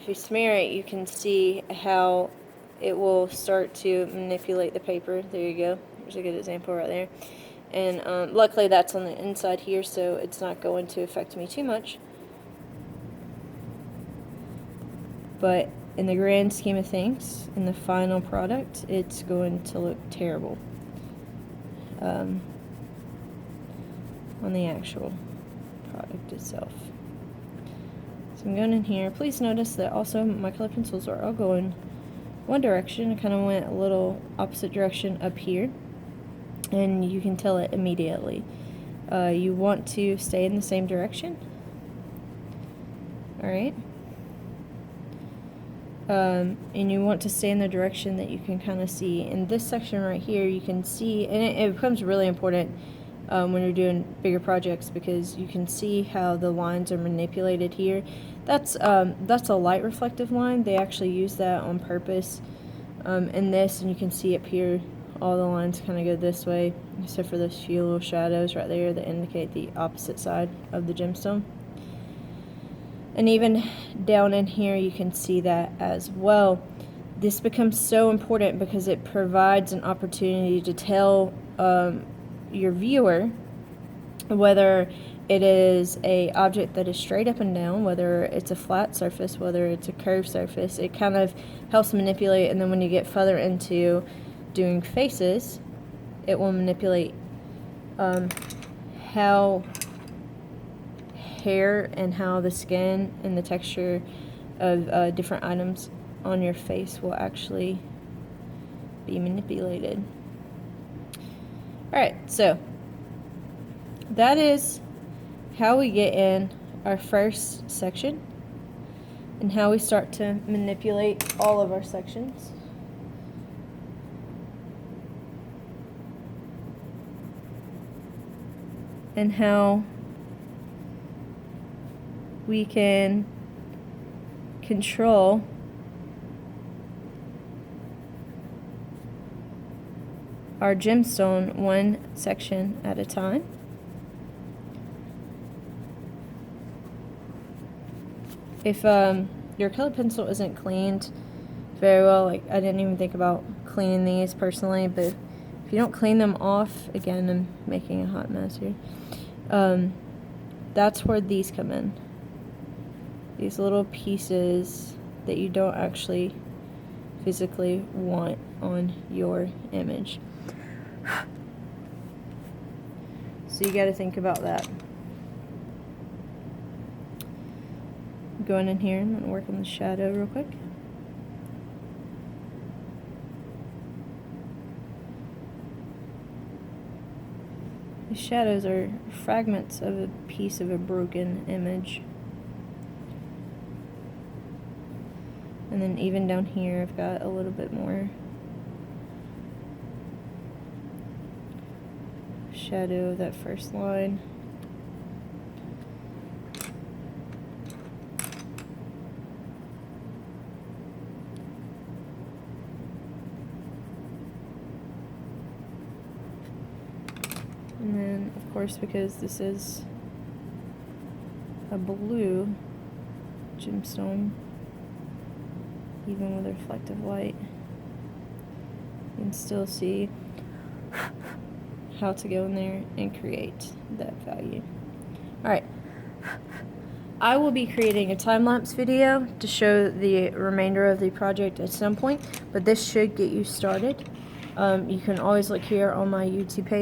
if you smear it, you can see how it will start to manipulate the paper. There you go. There's a good example right there. And luckily that's on the inside here, so it's not going to affect me too much. But in the grand scheme of things, in the final product, it's going to look terrible on the actual product itself. So I'm going in here. Please notice that also my color pencils are all going one direction. I kind of went a little opposite direction up here, and you can tell it immediately. You want to stay in the same direction. Alright. And you want to stay in the direction that you can kind of see. In this section right here, you can see, and it becomes really important when you're doing bigger projects, because you can see how the lines are manipulated here. That's a light reflective line. They actually use that on purpose in this, and you can see up here all the lines kind of go this way, except for those few little shadows right there that indicate the opposite side of the gemstone. And even down in here you can see that as well. This becomes so important because it provides an opportunity to tell your viewer whether it is a object that is straight up and down, whether it's a flat surface, whether it's a curved surface. It kind of helps manipulate, and then when you get further into doing faces, it will manipulate how hair and how the skin and the texture of different items on your face will actually be manipulated. Alright, so that is how we get in our first section and how we start to manipulate all of our sections. And how we can control our gemstone one section at a time. If your color pencil isn't cleaned very well, like I didn't even think about cleaning these personally, but if you don't clean them off, again, I'm making a hot mess here, that's where these come in. These little pieces that you don't actually physically want on your image. So you got to think about that. Going in here, I'm going to work on the shadow real quick. The shadows are fragments of a piece of a broken image. And then even down here I've got a little bit more shadow of that first line. And then, of course, because this is a blue gemstone, even with reflective light, you can still see how to go in there and create that value. Alright, I will be creating a time-lapse video to show the remainder of the project at some point, but this should get you started. You can always look here on my YouTube page.